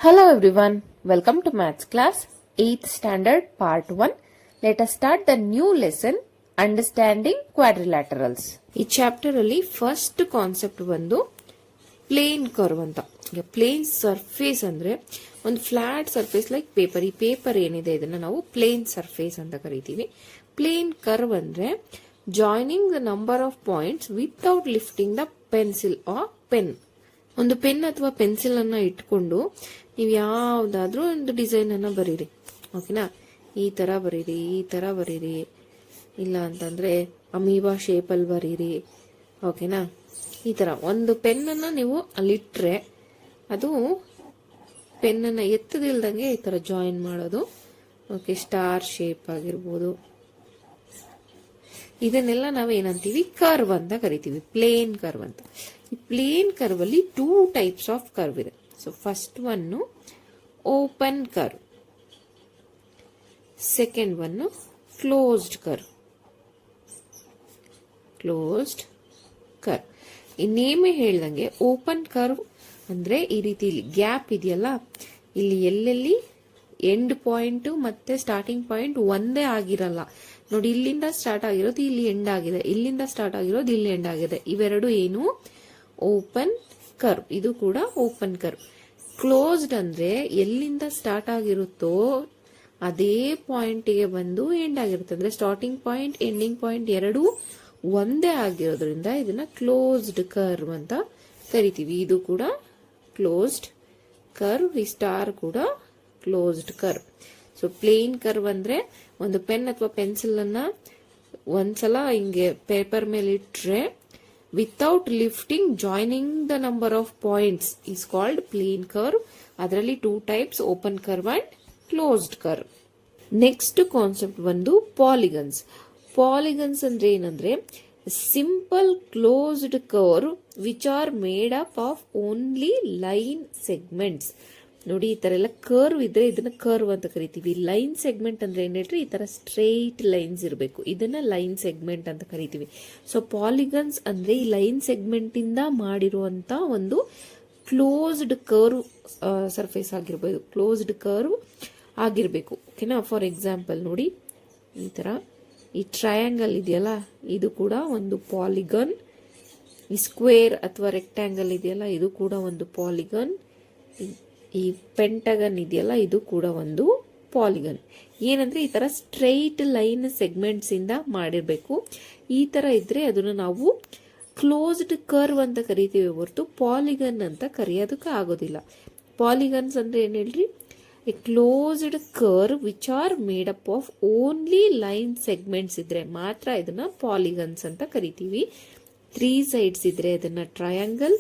Hello everyone, welcome to Maths class 8th standard part 1. Let us start the new lesson Understanding Quadrilaterals. ಈ chapter ಅಲ್ಲಿ first concept ಬಂದು plane curve ಅಂತ. ಈಗ plane surface ಅಂದ್ರೆ ಒಂದು flat surface like paper. ಈ paper ಏನಿದೆ ಇದನ್ನ ನಾವು ಪ್ಲೇನ್ ಸರ್ಫೇಸ್ ಅಂತ ಕರಿತೀವಿ. ಪ್ಲೇನ್ ಕರ್ವ್ ಅಂದ್ರೆ joining the number of points without lifting the pencil or pen. ಒಂದು ಪೆನ್ ಅಥವಾ ಪೆನ್ಸಿಲ್ ಅನ್ನ ಇಟ್ಕೊಂಡು ನೀವು ಯಾವ್ದಾದ್ರೂ ಒಂದು ಡಿಸೈನ್ ಅನ್ನ ಬರೀರಿ, ಓಕೆನಾ. ಈ ತರ ಬರೀರಿ, ಇಲ್ಲ ಅಂತಂದ್ರೆ ಅಮೀಬಾ ಶೇಪ್ ಅಲ್ಲಿ ಬರೀರಿ, ಓಕೆನಾ. ಈ ತರ ಒಂದು ಪೆನ್ ಅನ್ನ ನೀವು ಅಲ್ಲಿಟ್ರೆ ಅದು ಪೆನ್ ಅನ್ನ ಎತ್ತದಿಲ್ದಂಗೆ ಈ ತರ ಜಾಯಿನ್ ಮಾಡೋದು. ಓಕೆ, ಸ್ಟಾರ್ ಶೇಪ್ ಆಗಿರ್ಬೋದು. ಇದನ್ನೆಲ್ಲ ನಾವೇನಂತೀವಿ, ಕರ್ವ್ ಅಂತ ಕರಿತೀವಿ, ಪ್ಲೇನ್ ಕರ್ವ್ ಅಂತ. ಈ ಪ್ಲೇನ್ ಕರ್ವ್ ಅಲ್ಲಿ 2 ಟೈಪ್ಸ್ ಆಫ್ ಕರ್ವ್ ಇದೆ. So first one open curve, second one closed curve. ಈ ನೇಮೇ ಹೇಳ್ದಂಗೆ ಓಪನ್ ಕರ್ವ್ ಅಂದ್ರೆ ಈ ರೀತಿ ಇಲ್ಲಿ ಗ್ಯಾಪ್ ಇದೆಯಲ್ಲ, ಇಲ್ಲಿ ಎಲ್ಲೆಲ್ಲಿ ಎಂಡ್ ಪಾಯಿಂಟ್ ಮತ್ತೆ ಸ್ಟಾರ್ಟಿಂಗ್ ಪಾಯಿಂಟ್ ಒಂದೇ ಆಗಿರಲ್ಲ ನೋಡಿ. ಇಲ್ಲಿಂದ ಸ್ಟಾರ್ಟ್ ಆಗಿರೋದು ಇಲ್ಲಿ ಎಂಡ್ ಆಗಿದೆ, ಇಲ್ಲಿಂದ ಸ್ಟಾರ್ಟ್ ಆಗಿರೋದು ಇಲ್ಲಿ ಎಂಡ್ ಆಗಿದೆ. ಇವೆರಡು ಏನು, ಓಪನ್ ಕರ್ವ್. ಇದು ಕೂಡ ಓಪನ್ ಕರ್ವ್. ಕ್ಲೋಸ್ಡ್ ಅಂದ್ರೆ ಎಲ್ಲಿಂದ ಸ್ಟಾರ್ಟ್ ಆಗಿರುತ್ತೋ ಅದೇ ಪಾಯಿಂಟ್ ಗೆ ಬಂದು ಎಂಡ್ ಆಗಿರುತ್ತೆ. ಅಂದ್ರೆ ಸ್ಟಾರ್ಟಿಂಗ್ ಪಾಯಿಂಟ್ ಎಂಡಿಂಗ್ ಪಾಯಿಂಟ್ ಎರಡೂ ಒಂದೇ ಆಗಿರೋದ್ರಿಂದ ಇದನ್ನ ಕ್ಲೋಸ್ಡ್ ಕರ್ವ್ ಅಂತ ಕರಿತೀವಿ. ಇದು ಕೂಡ ಕ್ಲೋಸ್ಡ್ ಕರ್ವ್. ಈ ಸ್ಟಾರ್ ಕೂಡ closed curve. So plane curve ಅಂದ್ರೆ ಒಂದು ಪೆನ್ ಅಥವಾ ಪೆನ್ಸಿಲ್ ಅನ್ನ ಒಂದ್ಸಲ ಹಿಂಗೆ ಪೇಪರ್ ಮೇಲೆ ಇಟ್ರೆ without lifting joining the number of points is called plane curve. ಅದರಲ್ಲಿ 2 types, open curve and closed curve. Next concept ಬಂದು ಪಾಲಿಗನ್ಸ್. ಪಾಲಿಗನ್ಸ್ ಅಂದ್ರೆ ಏನಂದ್ರೆ simple closed curve which are made up of only line segments. ನೋಡಿ, ಈ ತರ ಎಲ್ಲ curve ಇದ್ರೆ ಇದನ್ನ ಕರ್ವ್ ಅಂತ ಕರಿತೀವಿ. ಲೈನ್ ಸೆಗ್ಮೆಂಟ್ ಅಂದ್ರೆ ಏನ್ ಹೇಳ್ರಿ, ಈ ತರ ಸ್ಟ್ರೈಟ್ ಲೈನ್ಸ್ ಇರಬೇಕು, ಇದನ್ನ ಲೈನ್ ಸೆಗ್ಮೆಂಟ್ ಅಂತ ಕರಿತೀವಿ. ಸೊ ಪಾಲಿಗನ್ಸ್ ಅಂದ್ರೆ ಈ ಲೈನ್ ಸೆಗ್ಮೆಂಟ್ ಇಂದ ಮಾಡಿರುವಂತ ಒಂದು ಕ್ಲೋಸ್ಡ್ ಕರ್ವ್ ಸರ್ಫೇಸ್ ಆಗಿರ್ಬೋದು, ಕ್ಲೋಸ್ಡ್ ಕರ್ವ್ ಆಗಿರ್ಬೇಕು, ಓಕೆನಾ. ಫಾರ್ ಎಕ್ಸಾಂಪಲ್ ನೋಡಿ, ಈ ತರ ಈ ಟ್ರಯಾಂಗಲ್ ಇದೆಯಲ್ಲ, ಇದು ಕೂಡ ಒಂದು ಪಾಲಿಗನ್. ಈ ಸ್ಕ್ವೇರ್ ಅಥವಾ ರೆಕ್ಟ್ಯಾಂಗಲ್ ಇದೆಯಲ್ಲ, ಇದು ಕೂಡ ಒಂದು ಪಾಲಿಗನ್. ಈ ಪೆಂಟಗನ್ ಇದೆಯಲ್ಲ, ಇದು ಕೂಡ ಒಂದು ಪಾಲಿಗನ್. ಏನಂದ್ರೆ ಈ ತರ ಸ್ಟ್ರೈಟ್ ಲೈನ್ ಸೆಗ್ಮೆಂಟ್ಸ್ ಇಂದ ಮಾಡಿರ್ಬೇಕು. ಈ ತರ ಇದ್ರೆ ಅದನ್ನ ನಾವು ಕ್ಲೋಸ್ಡ್ ಕರ್ವ್ ಅಂತ ಕರಿತೀವಿ ಹೊರತು ಪಾಲಿಗನ್ ಅಂತ ಕರೆಯೋದಕ್ಕೆ ಆಗೋದಿಲ್ಲ. ಪಾಲಿಗನ್ಸ್ ಅಂದ್ರೆ ಏನ್ ಹೇಳ್ರಿ, A closed curve which are made up of only line segments ಇದ್ರೆ ಮಾತ್ರ ಇದನ್ನ ಪಾಲಿಗನ್ಸ್ ಅಂತ ಕರಿತೀವಿ. 3 ಸೈಡ್ಸ್ ಇದ್ರೆ ಅದನ್ನ ಟ್ರಯಾಂಗಲ್,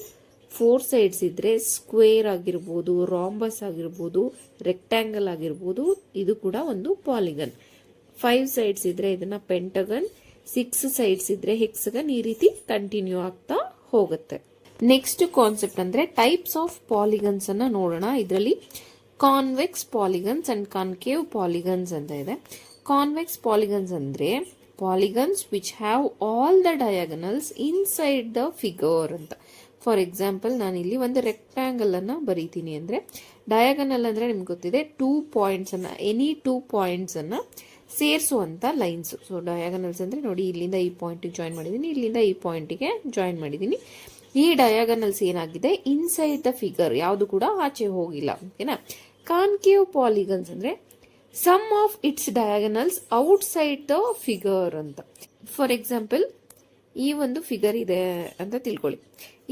4 ಸೈಡ್ಸ್ ಇದ್ರೆ ಸ್ಕ್ವೇರ್ ಆಗಿರ್ಬೋದು, ರಾಂಬಸ್ ಆಗಿರ್ಬೋದು, ರೆಕ್ಟ್ಯಾಂಗಲ್ ಆಗಿರ್ಬೋದು, ಇದು ಕೂಡ ಒಂದು ಪಾಲಿಗನ್. 5 ಸೈಡ್ಸ್ ಇದ್ರೆ ಇದನ್ನ ಪೆಂಟಗನ್, 6 ಸೈಡ್ಸ್ ಇದ್ರೆ ಹೆಕ್ಸಗನ್. ಈ ರೀತಿ ಕಂಟಿನ್ಯೂ ಆಗ್ತಾ ಹೋಗುತ್ತೆ. ನೆಕ್ಸ್ಟ್ ಕಾನ್ಸೆಪ್ಟ್ ಅಂದ್ರೆ ಟೈಪ್ಸ್ ಆಫ್ ಪಾಲಿಗನ್ಸ್ ಅನ್ನ ನೋಡೋಣ. ಇದರಲ್ಲಿ convex polygons and concave polygons ಅಂತ ಇದೆ. ಕಾನ್ವೆಕ್ಸ್ ಪಾಲಿಗನ್ಸ್ ಅಂದ್ರೆ polygons which have all the diagonals inside the figure ಅಂತ. ಫಾರ್ ಎಕ್ಸಾಂಪಲ್, ನಾನು ಇಲ್ಲಿ ಒಂದು ರೆಕ್ಟ್ಯಾಂಗಲ್ ಅನ್ನ ಬರೀತೀನಿ ಅಂದ್ರೆ, ಡಯಾಗನಲ್ ಅಂದ್ರೆ ನಿಮ್ಗೆ ಗೊತ್ತಿದೆ, 2 ಪಾಯಿಂಟ್ಸ್ ಅನ್ನ, ಎನಿ 2 ಪಾಯಿಂಟ್ಸ್ ಅನ್ನ ಸೇರಿಸುವಂತ ಲೈನ್ಸ್. ಸೊ ಡಯಾಗನಲ್ಸ್ ಅಂದ್ರೆ ನೋಡಿ, ಇಲ್ಲಿಂದ ಈ ಪಾಯಿಂಟ್ ಜಾಯಿನ್ ಮಾಡಿದೀನಿ, ಇಲ್ಲಿಂದ ಈ ಪಾಯಿಂಟ್ಗೆ ಜಾಯಿನ್ ಮಾಡಿದೀನಿ. ಈ ಡಯಾಗನಲ್ಸ್ ಏನಾಗಿದೆ, ಇನ್ಸೈಡ್ ದ ಫಿಗರ್, ಯಾವುದು ಕೂಡ ಆಚೆ ಹೋಗಿಲ್ಲ, ಓಕೆನಾ. ಕಾನ್ಕೇವ್ ಪಾಲಿಗನ್ಸ್ ಅಂದ್ರೆ some of its diagonals outside the figure ಅಂತ. ಫಾರ್ ಎಕ್ಸಾಂಪಲ್, ಈ ಒಂದು ಫಿಗರ್ ಇದೆ ಅಂತ ತಿಳ್ಕೊಳ್ಳಿ.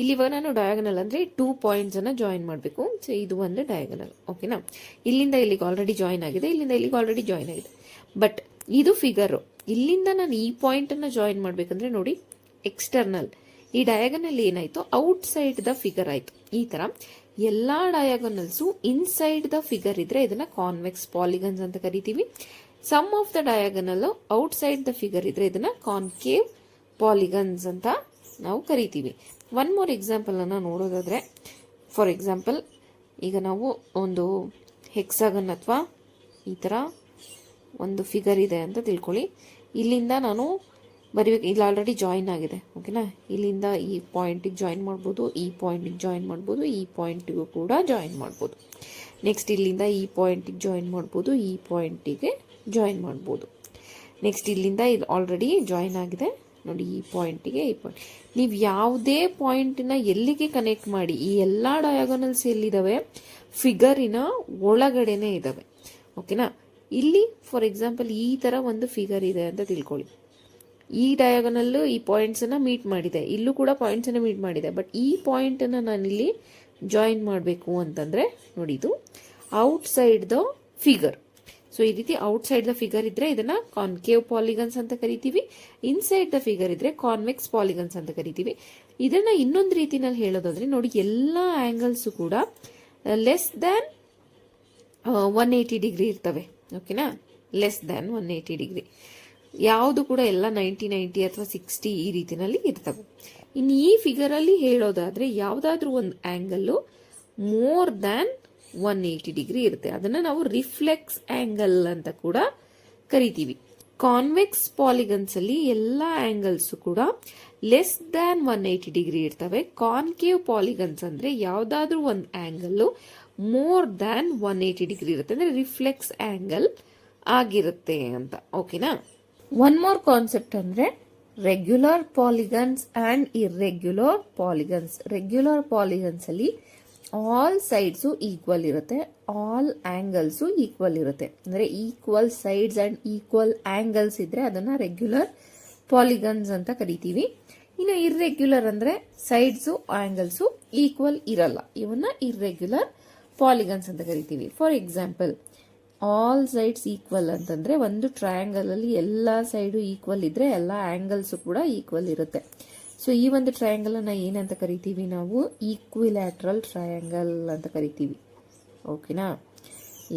ಇಲ್ಲಿ ಇವಾಗ ನಾನು ಡಯಾಗನಲ್ ಅಂದ್ರೆ 2 ಪಾಯಿಂಟ್ಸ್ ಅನ್ನ ಜಾಯಿನ್ ಮಾಡಬೇಕು. ಸೊ ಇದು ಒಂದು ಡಯಾಗನಲ್, ಓಕೆನಾ. ಇಲ್ಲಿಂದ ಇಲ್ಲಿಗೆ ಆಲ್ರೆಡಿ ಜಾಯಿನ್ ಆಗಿದೆ, ಇಲ್ಲಿಂದ ಇಲ್ಲಿಗೆ ಆಲ್ರೆಡಿ ಜಾಯಿನ್ ಆಗಿದೆ. ಬಟ್ ಇದು ಫಿಗರ್, ಇಲ್ಲಿಂದ ನಾನು ಈ ಪಾಯಿಂಟ್ ಅನ್ನ ಜಾಯಿನ್ ಮಾಡ್ಬೇಕಂದ್ರೆ ನೋಡಿ, ಎಕ್ಸ್ಟರ್ನಲ್. ಈ ಡಯಾಗನಲ್ ಏನಾಯ್ತು, ಔಟ್ ಸೈಡ್ ದ ಫಿಗರ್ ಆಯ್ತು. ಈ ತರ ಎಲ್ಲಾ ಡಯಾಗನಲ್ಸು ಇನ್ಸೈಡ್ ದ ಫಿಗರ್ ಇದ್ರೆ ಇದನ್ನ ಕಾನ್ವೆಕ್ಸ್ ಪಾಲಿಗನ್ಸ್ ಅಂತ ಕರಿತೀವಿ. Some of the diagonal outside the figure ಇದ್ರೆ ಇದನ್ನ ಕಾನ್ಕೇವ್ ಪಾಲಿಗನ್ಸ್ ಅಂತ ನಾವು ಕರಿತೀವಿ. ಒನ್ ಮೋರ್ ಎಕ್ಸಾಂಪಲ್ ಅನ್ನ ನೋಡೋದಾದ್ರೆ, ಫಾರ್ ಎಕ್ಸಾಂಪಲ್, ಈಗ ನಾವು ಒಂದು ಹೆಕ್ಸಾಗನ್ ಅಥವಾ ಈ ತರ ಒಂದು ಫಿಗರ್ ಇದೆ ಅಂತ ತಿಳ್ಕೊಳ್ಳಿ. ಇಲ್ಲಿಂದ ನಾನು ಬರಿಬೇಕು. ಇಲ್ಲಿ ಆಲ್ರೆಡಿ ಜಾಯಿನ್ ಆಗಿದೆ. ಓಕೆನಾ, ಇಲ್ಲಿಂದ ಈ ಪಾಯಿಂಟಿಗೆ ಜಾಯಿನ್ ಮಾಡ್ಬೋದು, ಈ ಪಾಯಿಂಟಿಗೆ ಜಾಯಿನ್ ಮಾಡ್ಬೋದು, ಈ ಪಾಯಿಂಟಿಗೂ ಕೂಡ ಜಾಯಿನ್ ಮಾಡ್ಬೋದು. ನೆಕ್ಸ್ಟ್ ಇಲ್ಲಿಂದ ಈ ಪಾಯಿಂಟಿಗೆ ಜಾಯಿನ್ ಮಾಡ್ಬೋದು, ಈ ಪಾಯಿಂಟಿಗೆ ಜಾಯಿನ್ ಮಾಡ್ಬೋದು. ನೆಕ್ಸ್ಟ್ ಇಲ್ಲಿಂದ ಇದು ಆಲ್ರೆಡಿ ಜಾಯಿನ್ ಆಗಿದೆ ನೋಡಿ, ಈ ಪಾಯಿಂಟಿಗೆ ಈ ಪಾಯಿಂಟ್. ನೀವು ಯಾವುದೇ ಪಾಯಿಂಟ್ನ ಎಲ್ಲಿಗೆ ಕನೆಕ್ಟ್ ಮಾಡಿ, ಈ ಎಲ್ಲ ಡಯಾಗೋನಲ್ಸ್ ಎಲ್ಲಿದ್ದಾವೆ, ಫಿಗರಿನ ಒಳಗಡೆನೆ ಇದ್ದಾವೆ. ಓಕೆನಾ, ಇಲ್ಲಿ ಫಾರ್ ಎಕ್ಸಾಂಪಲ್ ಈ ಥರ ಒಂದು ಫಿಗರ್ ಇದೆ ಅಂತ ತಿಳ್ಕೊಳ್ಳಿ. ಈ ಡಯಾಗೋನಲ್ಲು ಈ ಪಾಯಿಂಟ್ಸನ್ನು ಮೀಟ್ ಮಾಡಿದೆ, ಇಲ್ಲೂ ಕೂಡ ಪಾಯಿಂಟ್ಸನ್ನು ಮೀಟ್ ಮಾಡಿದೆ. ಬಟ್ ಈ ಪಾಯಿಂಟನ್ನು ನಾನಿಲ್ಲಿ ಜಾಯಿನ್ ಮಾಡಬೇಕು ಅಂತಂದರೆ ನೋಡಿ, ಇದು ಔಟ್ಸೈಡ್ ದ ಫಿಗರ್. ಸೊ ಈ ರೀತಿ ಔಟ್ಸೈಡ್ ದ ಫಿಗರ್ ಇದ್ರೆ ಇದನ್ನ ಕಾನ್ಕೇವ್ ಪಾಲಿಗನ್ಸ್ ಅಂತ ಕರಿತೀವಿ. ಇನ್ಸೈಡ್ ದ ಫಿಗರ್ ಇದ್ರೆ ಕಾನ್ವೆಕ್ಸ್ ಪಾಲಿಗನ್ಸ್ ಅಂತ ಕರಿತೀವಿ. ಇದನ್ನ ಇನ್ನೊಂದು ರೀತಿನಲ್ಲಿ ಹೇಳೋದಾದ್ರೆ ನೋಡಿ, ಎಲ್ಲ ಆಂಗಲ್ಸ್ ಕೂಡ ಲೆಸ್ ದ್ಯಾನ್ 180 ಡಿಗ್ರಿ ಇರ್ತವೆ. ಓಕೆನಾ, ಲೆಸ್ ದ್ಯಾನ್ 180 ಡಿಗ್ರಿ. ಯಾವುದು ಕೂಡ ಎಲ್ಲ 90 ಅಥವಾ 60 ಈ ರೀತಿನಲ್ಲಿ ಇರ್ತವೆ. ಇನ್ನು ಈ ಫಿಗರ್ ಅಲ್ಲಿ ಹೇಳೋದಾದ್ರೆ ಯಾವುದಾದ್ರೂ ಒಂದು ಆಂಗಲ್ ಮೋರ್ ದ್ಯಾನ್ 180 ಡಿಗ್ರಿ ಇರುತ್ತೆ. ಅದನ್ನ ನಾವು ರಿಫ್ಲೆಕ್ಸ್ ಆಂಗಲ್ ಅಂತ ಕೂಡ ಕರಿತೀವಿ. ಕಾನ್ವೆಕ್ಸ್ ಪಾಲಿಗನ್ಸ್ ಅಲ್ಲಿ ಎಲ್ಲ ಆಂಗಲ್ಸ್ ಕೂಡ ಲೆಸ್ ದ್ಯಾನ್ 180 ಡಿಗ್ರಿ ಇರ್ತವೆ. ಕಾನ್ಕೇವ್ ಪಾಲಿಗನ್ಸ್ ಅಂದ್ರೆ ಯಾವ್ದಾದ್ರೂ ಒಂದು ಆಂಗಲ್ ಮೋರ್ ದ್ಯಾನ್ 180 ಡಿಗ್ರಿ ಇರುತ್ತೆ, ಅಂದ್ರೆ ರಿಫ್ಲೆಕ್ಸ್ ಆಂಗಲ್ ಆಗಿರುತ್ತೆ ಅಂತ. ಓಕೆನಾ, ಒನ್ ಮೋರ್ ಕಾನ್ಸೆಪ್ಟ್ ಅಂದ್ರೆ ರೆಗ್ಯುಲರ್ ಪಾಲಿಗನ್ಸ್ ಅಂಡ್ ಇರ್ರೆಗ್ಯುಲರ್ ಪಾಲಿಗನ್ಸ್. ರೆಗ್ಯುಲರ್ ಪಾಲಿಗನ್ಸ್ ಅಲ್ಲಿ ಆಲ್ ಸೈಡ್ಸು ಈಕ್ವಲ್ ಇರುತ್ತೆ, ಆಲ್ ಆಂಗಲ್ಸು ಈಕ್ವಲ್ ಇರುತ್ತೆ. ಅಂದ್ರೆ equal sides and equal angles ಇದ್ರೆ ಅದನ್ನ ರೆಗ್ಯುಲರ್ ಪಾಲಿಗನ್ಸ್ ಅಂತ ಕರಿತೀವಿ. ಇನ್ನು ಇರ್ರೆಗ್ಯುಲರ್ ಅಂದ್ರೆ ಸೈಡ್ಸು ಆಂಗಲ್ಸು ಈಕ್ವಲ್ ಇರಲ್ಲ, ಇವನ್ನ ಇರ್ರೆಗ್ಯುಲರ್ ಪಾಲಿಗನ್ಸ್ ಅಂತ ಕರಿತೀವಿ. For example, all sides equal ಅಂತಂದ್ರೆ ಒಂದು ಟ್ರಯಾಂಗಲ್ ಅಲ್ಲಿ ಎಲ್ಲಾ ಸೈಡು ಈಕ್ವಲ್ ಇದ್ರೆ ಎಲ್ಲಾ ಆಂಗಲ್ಸ್ ಕೂಡ ಈಕ್ವಲ್ ಇರುತ್ತೆ. ಸೊ ಈ ಒಂದು ಟ್ರಯಾಂಗಲ್ ಅನ್ನ ಏನಂತ ಕರಿತೀವಿ ನಾವು? ಈಕ್ವಿಲ್ಯಾಟ್ರಲ್ ಟ್ರಯಾಂಗಲ್ ಅಂತ ಕರಿತೀವಿ. ಓಕೆನಾ,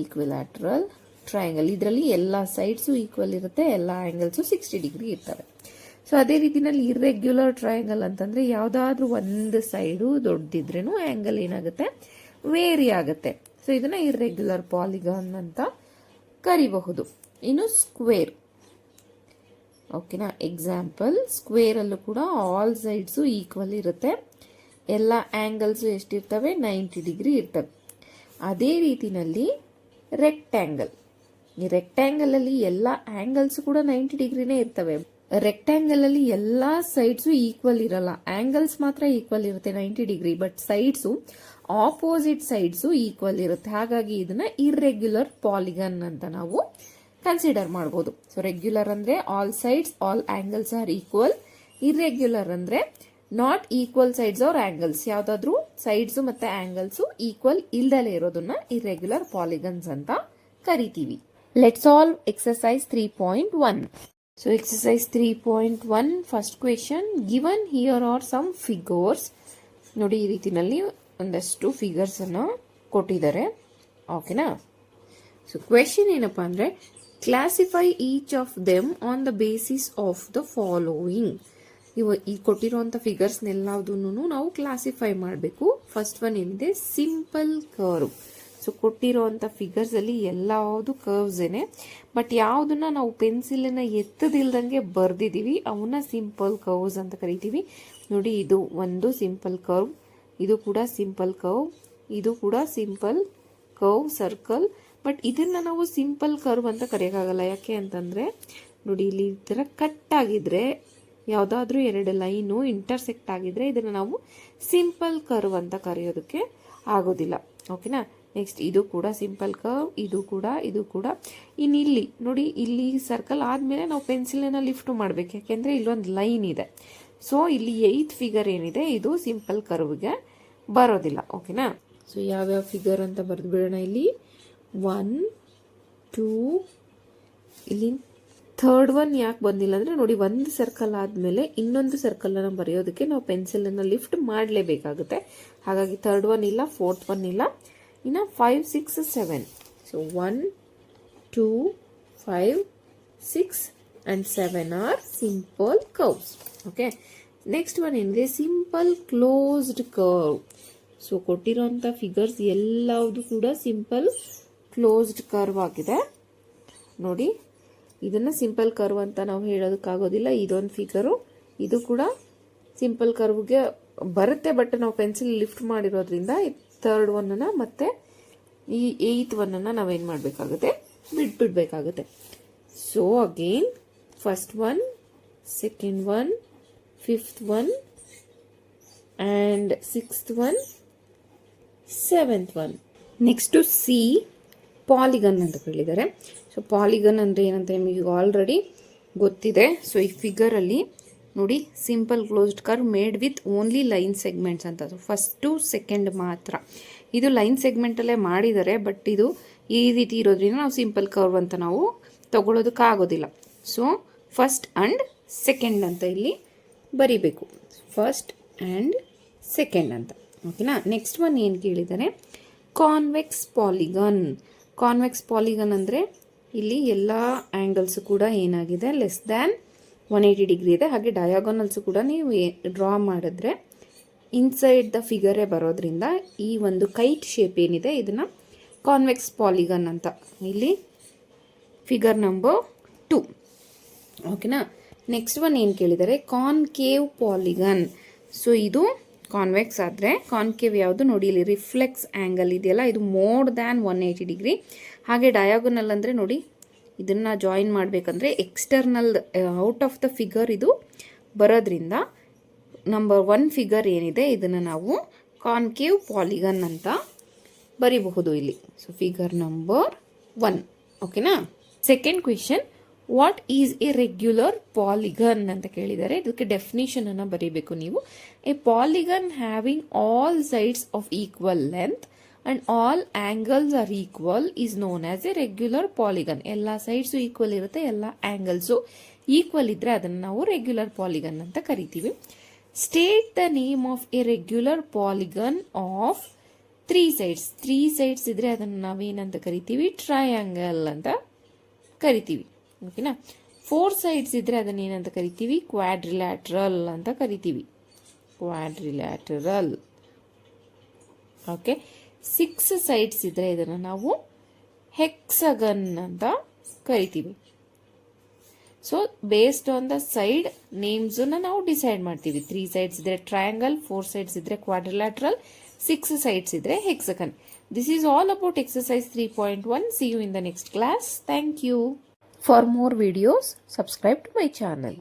ಈಕ್ವಿಲ್ಯಾಟ್ರಲ್ ಟ್ರಯಾಂಗಲ್. ಇದರಲ್ಲಿ ಎಲ್ಲಾ ಸೈಡ್ಸು ಈಕ್ವಲ್ ಇರುತ್ತೆ, ಎಲ್ಲಾ ಆಂಗಲ್ಸು 60 ಡಿಗ್ರಿ ಇರ್ತವೆ. ಸೊ ಅದೇ ರೀತಿನಲ್ಲಿ ಇರ್ರೆಗ್ಯುಲರ್ ಟ್ರಯಾಂಗಲ್ ಅಂತಂದ್ರೆ ಯಾವ್ದಾದ್ರೂ ಒಂದು ಸೈಡು ದೊಡ್ಡದಿದ್ರೇನು ಆಂಗಲ್ ಏನಾಗುತ್ತೆ, ವೇರಿ ಆಗುತ್ತೆ. ಸೊ ಇದನ್ನ ಇರ್ರೆಗ್ಯುಲರ್ ಪಾಲಿಗಾನ್ ಅಂತ ಕರಿಬಹುದು. ಇನ್ನು ಸ್ಕ್ವೇರ್. ಓಕೆನಾ, ಎಕ್ಸಾಂಪಲ್ ಸ್ಕ್ವೇರ್ ಅಲ್ಲೂ ಕೂಡ ಆಲ್ ಸೈಡ್ಸು ಈಕ್ವಲ್ ಇರುತ್ತೆ, ಎಲ್ಲ ಆಂಗಲ್ಸ್ ಎಷ್ಟಿರ್ತವೆ, 90 ಡಿಗ್ರಿ ಇರ್ತವೆ. ಅದೇ ರೀತಿನಲ್ಲಿ ರೆಕ್ಟ್ಯಾಂಗಲ್. ಈ ರೆಕ್ಟ್ಯಾಂಗಲ್ ಅಲ್ಲಿ ಎಲ್ಲ ಆಂಗಲ್ಸ್ ಕೂಡ 90 ಡಿಗ್ರಿನೇ ಇರ್ತವೆ. ರೆಕ್ಟ್ಯಾಂಗಲ್ ಅಲ್ಲಿ ಎಲ್ಲಾ ಸೈಡ್ಸು ಈಕ್ವಲ್ ಇರಲ್ಲ, ಆಂಗಲ್ಸ್ ಮಾತ್ರ ಈಕ್ವಲ್ ಇರುತ್ತೆ 90 degree. But sides opposite sides equal ಇರುತ್ತೆ. ಹಾಗಾಗಿ ಇದನ್ನ ಇರ್ರೆಗ್ಯುಲರ್ ಪಾಲಿಗನ್ ಅಂತ ನಾವು ಕನ್ಸಿಡರ್ ಮಾಡಬಹುದು. ಸೊ ರೆಗ್ಯುಲರ್ ಅಂದ್ರೆ all sides all angles are equal. Irregular ಅಂದ್ರೆ not equal sides are angles, ಯಾವ್ದಾದ್ರು ಸೈಡ್ಸ್ ಮತ್ತೆ ಆಂಗಲ್ಸ್ ಈಕ್ವಲ್ ಇಲ್ದಲೇ ಇರೋದನ್ನ ಇರ್ರೆಗ್ಯುಲರ್ ಪಾಲಿಗನ್ಸ್ ಅಂತ ಕರಿತೀವಿ. Let's solve exercise 3.1. So exercise 3.1 first question. Given here are some figures. ನೋಡಿ, ಈ ರೀತಿನಲ್ಲಿ ಒಂದಷ್ಟು ಫಿಗರ್ಸ್ ಅನ್ನ ಕೊಟ್ಟಿದ್ದಾರೆ. ಓಕೆನಾ, ಸೊ ಕ್ವೆಶನ್ ಏನಪ್ಪಾ ಅಂದ್ರೆ classify each of them on the basis of the following. ಈ ಕೊಟ್ಟಿರುವಂತ ಫಿಗರ್ಸ್ ಎಲ್ಲದನ್ನು ನಾವು ಕ್ಲಾಸಿಫೈ ಮಾಡಬೇಕು. ಫಸ್ಟ್ ಒನ್ ಏನಿದೆ, ಸಿಂಪಲ್ ಕರ್ವ್. ಸೊ ಕೊಟ್ಟಿರುವಂತ ಫಿಗರ್ಸ್ ಅಲ್ಲಿ ಎಲ್ಲಾವುದು ಕರ್ವ್ಸ್ ಏನೆ, ಬಟ್ ಯಾವ್ದನ್ನ ನಾವು ಪೆನ್ಸಿಲ್ನ ಎತ್ತದಿಲ್ದಂಗೆ ಬರ್ದಿದೀವಿ ಅವನ್ನ ಸಿಂಪಲ್ ಕರ್ವ್ಸ್ ಅಂತ ಕರಿತೀವಿ. ನೋಡಿ, ಇದು ಒಂದು ಸಿಂಪಲ್ ಕರ್ವ್, ಇದು ಕೂಡ ಸಿಂಪಲ್ ಕರ್ವ್, ಇದು ಕೂಡ ಸಿಂಪಲ್ ಕರ್ವ್ ಸರ್ಕಲ್. ಬಟ್ ಇದನ್ನ ನಾವು ಸಿಂಪಲ್ ಕರ್ವ್ ಅಂತ ಕರೆಯೋಕ್ಕಾಗಲ್ಲ. ಯಾಕೆ ಅಂತಂದ್ರೆ ನೋಡಿ, ಇಲ್ಲಿ ಈ ತರ ಕಟ್ ಆಗಿದ್ರೆ, ಯಾವ್ದಾದ್ರೂ ಎರಡು ಲೈನು ಇಂಟರ್ಸೆಕ್ಟ್ ಆಗಿದ್ರೆ ಇದನ್ನ ನಾವು ಸಿಂಪಲ್ ಕರ್ವ್ ಅಂತ ಕರೆಯೋದಕ್ಕೆ ಆಗೋದಿಲ್ಲ. ಓಕೆನಾ, ನೆಕ್ಸ್ಟ್ ಇದು ಕೂಡ ಸಿಂಪಲ್ ಕರ್ವ್, ಇದು ಕೂಡ. ಇನ್ನು ಇಲ್ಲಿ ನೋಡಿ, ಇಲ್ಲಿ ಸರ್ಕಲ್ ಆದ್ಮೇಲೆ ನಾವು ಪೆನ್ಸಿಲ್ನ ಲಿಫ್ಟ್ ಮಾಡ್ಬೇಕು, ಯಾಕೆಂದ್ರೆ ಇಲ್ಲೊಂದು ಲೈನ್ ಇದೆ. ಸೊ ಇಲ್ಲಿ 8th ಫಿಗರ್ ಏನಿದೆ ಇದು ಸಿಂಪಲ್ ಕರ್ವ್ಗೆ ಬರೋದಿಲ್ಲ. ಓಕೆನಾ, ಸೊ ಯಾವ್ಯಾವ ಫಿಗರ್ ಅಂತ ಬರೆದು ಬಿಡೋಣ. ಇಲ್ಲಿ 1 2, ಇಲ್ಲಿ ಥರ್ಡ್ ಒನ್ ಯಾಕೆ ಬಂದಿಲ್ಲ ಅಂದ್ರೆ ನೋಡಿ, ಒಂದು ಸರ್ಕಲ್ ಆದ್ಮೇಲೆ ಇನ್ನೊಂದು ಸರ್ಕಲ್ ಅನ್ನ ಬರೆಯೋದಕ್ಕೆ ನಾವು ಪೆನ್ಸಿಲ್ ಅನ್ನ ಲಿಫ್ಟ್ ಮಾಡಲೇಬೇಕಾಗುತ್ತೆ. ಹಾಗಾಗಿ ಥರ್ಡ್ ಒನ್ ಇಲ್ಲ, ಫೋರ್ತ್ ಒನ್ ಇಲ್ಲ. ಇನ್ನು 5 6 7. So 1 2 5 6 and 7 are simple curves. Okay, next one ಏನಿದೆ, ಸಿಂಪಲ್ ಕ್ಲೋಸ್ಡ್ ಕರ್ವ್. ಸೊ ಕೊಟ್ಟಿರೋಂಥ ಫಿಗರ್ಸ್ ಎಲ್ಲವುದು ಕೂಡ ಸಿಂಪಲ್ ಕ್ಲೋಸ್ಡ್ ಕರ್ವ್ ಆಗಿದೆ. ನೋಡಿ, ಇದನ್ನ ಸಿಂಪಲ್ ಕರ್ವ್ ಅಂತ ನಾವು ಹೇಳೋದಕ್ಕಾಗೋದಿಲ್ಲ. ಇದೊಂದು ಫಿಗರು, ಇದು ಕೂಡ ಸಿಂಪಲ್ ಕರ್ವ್ಗೆ ಬರುತ್ತೆ, ಬಟ್ ನಾವು ಪೆನ್ಸಿಲ್ ಲಿಫ್ಟ್ ಮಾಡಿರೋದ್ರಿಂದ ಥರ್ಡ್ ಒನ್ನ ಮತ್ತೆ ಈ 8th ಒನ್ನ ನಾವೇನು ಮಾಡಬೇಕಾಗುತ್ತೆ, ಬಿಡ್ಬೇಕಾಗುತ್ತೆ. So again first one, second one, 5th one and 6th one, 7th one. Next C polygon ಅಂತ ಹೇಳಿದ್ದಾರೆ. ಸೊ ಪಾಲಿಗನ್ ಅಂದರೆ ಏನಂತ ನಿಮಗೆ ಆಲ್ರೆಡಿ ಗೊತ್ತಿದೆ. ಸೊ ಈ ಫಿಗರಲ್ಲಿ ನೋಡಿ, simple closed curve made with only line segments ಅಂತ. ಫಸ್ಟು ಸೆಕೆಂಡ್ ಮಾತ್ರ ಇದು ಲೈನ್ ಸೆಗ್ಮೆಂಟಲ್ಲೇ ಮಾಡಿದ್ದಾರೆ, ಬಟ್ ಇದು ಈ ರೀತಿ ಇರೋದ್ರಿಂದ ನಾವು ಸಿಂಪಲ್ ಕರ್ವ್ ಅಂತ ನಾವು ತಗೊಳ್ಳೋದಕ್ಕಾಗೋದಿಲ್ಲ. ಸೊ ಫಸ್ಟ್ ಆ್ಯಂಡ್ ಸೆಕೆಂಡ್ ಅಂತ ಇಲ್ಲಿ ಬರಿಬೇಕು, ಫಸ್ಟ್ ಆ್ಯಂಡ್ ಸೆಕೆಂಡ್ ಅಂತ. ಓಕೆನಾ. ನೆಕ್ಸ್ಟ್ ಒನ್ ಏನು ಕೇಳಿದ್ದಾರೆ, ಕಾನ್ವೆಕ್ಸ್ ಪಾಲಿಗನ್. ಕಾನ್ವೆಕ್ಸ್ ಪಾಲಿಗನ್ ಅಂದರೆ ಇಲ್ಲಿ ಎಲ್ಲ ಆ್ಯಂಗಲ್ಸು ಕೂಡ ಏನಾಗಿದೆ, ಲೆಸ್ ದ್ಯಾನ್ 180 ಡಿಗ್ರಿ ಇದೆ. ಹಾಗೆ ಡಯಾಗೋನಲ್ಸು ಕೂಡ ನೀವು ಡ್ರಾ ಮಾಡಿದ್ರೆ ಇನ್ಸೈಡ್ ದ ಫಿಗರೇ ಬರೋದ್ರಿಂದ ಈ ಒಂದು ಕೈಟ್ ಶೇಪ್ ಏನಿದೆ ಇದನ್ನು ಕಾನ್ವೆಕ್ಸ್ ಪಾಲಿಗನ್ ಅಂತ ಇಲ್ಲಿ ಫಿಗರ್ ನಂಬರ್ 2. ಓಕೆನಾ. ನೆಕ್ಸ್ಟ್ ಒನ್ ಏನು ಕೇಳಿದ್ದಾರೆ, ಕಾನ್ಕೇವ್ ಪಾಲಿಗನ್. ಸೊ ಇದು ಕಾನ್ವೆಕ್ಸ್ ಆದರೆ ಕಾನ್ಕೇವ್ ಯಾವುದು ನೋಡಿ, ಇಲ್ಲಿ ರಿಫ್ಲೆಕ್ಸ್ ಆ್ಯಂಗಲ್ ಇದೆಯಲ್ಲ, ಇದು ಮೋರ್ ದ್ಯಾನ್ 180 ಡಿಗ್ರಿ. ಹಾಗೆ ಡಯಾಗೋನಲ್ ಅಂದರೆ ನೋಡಿ, ಇದನ್ನು ಜಾಯಿನ್ ಮಾಡಬೇಕಂದ್ರೆ external out of the figure ಇದು ಬರೋದ್ರಿಂದ ನಂಬರ್ 1 ಫಿಗರ್ ಏನಿದೆ ಇದನ್ನು ನಾವು ಕಾನ್ಕೇವ್ ಪಾಲಿಗನ್ ಅಂತ ಬರಿಬಹುದು ಇಲ್ಲಿ. So figure number 1. ಓಕೆನಾ. Second question, what is A regular polygon ಅಂತ ಕೇಳಿದ್ದಾರೆ. ಇದಕ್ಕೆ ಡೆಫಿನಿಷನ್ ಅನ್ನು ಬರೀಬೇಕು ನೀವು. A polygon having all sides of equal length and all angles are equal is known as A regular polygon. ಎಲ್ಲ ಸೈಡ್ಸು ಈಕ್ವಲ್ ಇರುತ್ತೆ, ಎಲ್ಲ ಆಂಗಲ್ಸು ಈಕ್ವಲ್ ಇದ್ರೆ ಅದನ್ನು ನಾವು ರೆಗ್ಯುಲರ್ ಪಾಲಿಗನ್ ಅಂತ ಕರಿತೀವಿ. State the name of A regular polygon of 3 sides. 3 sides ಇದ್ರೆ ಅದನ್ನು ನಾವೇನಂತ ಕರಿತೀವಿ, ಟ್ರಯಾಂಗಲ್ ಅಂತ ಕರಿತೀವಿ. ಓಕೆನಾ. 4 ಸೈಡ್ಸ್ ಇದ್ರೆ ಅದನ್ನ ಏನಂತ ಕರಿತೀವಿ, ಕ್ವಾಡ್ರಿಲ್ಯಾಟ್ರಲ್ ಅಂತ ಕರಿತೀವಿ, ಕ್ವಾಡ್ರಿಲ್ಯಾಟರಲ್. ಓಕೆ. 6 ಸೈಡ್ಸ್ ಇದ್ರೆ ಇದನ್ನು ನಾವು ಹೆಕ್ಸಗನ್ ಅಂತ ಕರಿತೀವಿ. So based on the side names ನಾವು ಡಿಸೈಡ್ ಮಾಡ್ತೀವಿ. 3 ಸೈಡ್ಸ್ ಇದ್ರೆ ಟ್ರಯಾಂಗಲ್, 4 ಸೈಡ್ಸ್ ಇದ್ರೆ quadrilateral, 6 sides idre hexagon. This is all about exercise 3.1. See you in the next class. Thank you. For more videos, subscribe to my channel.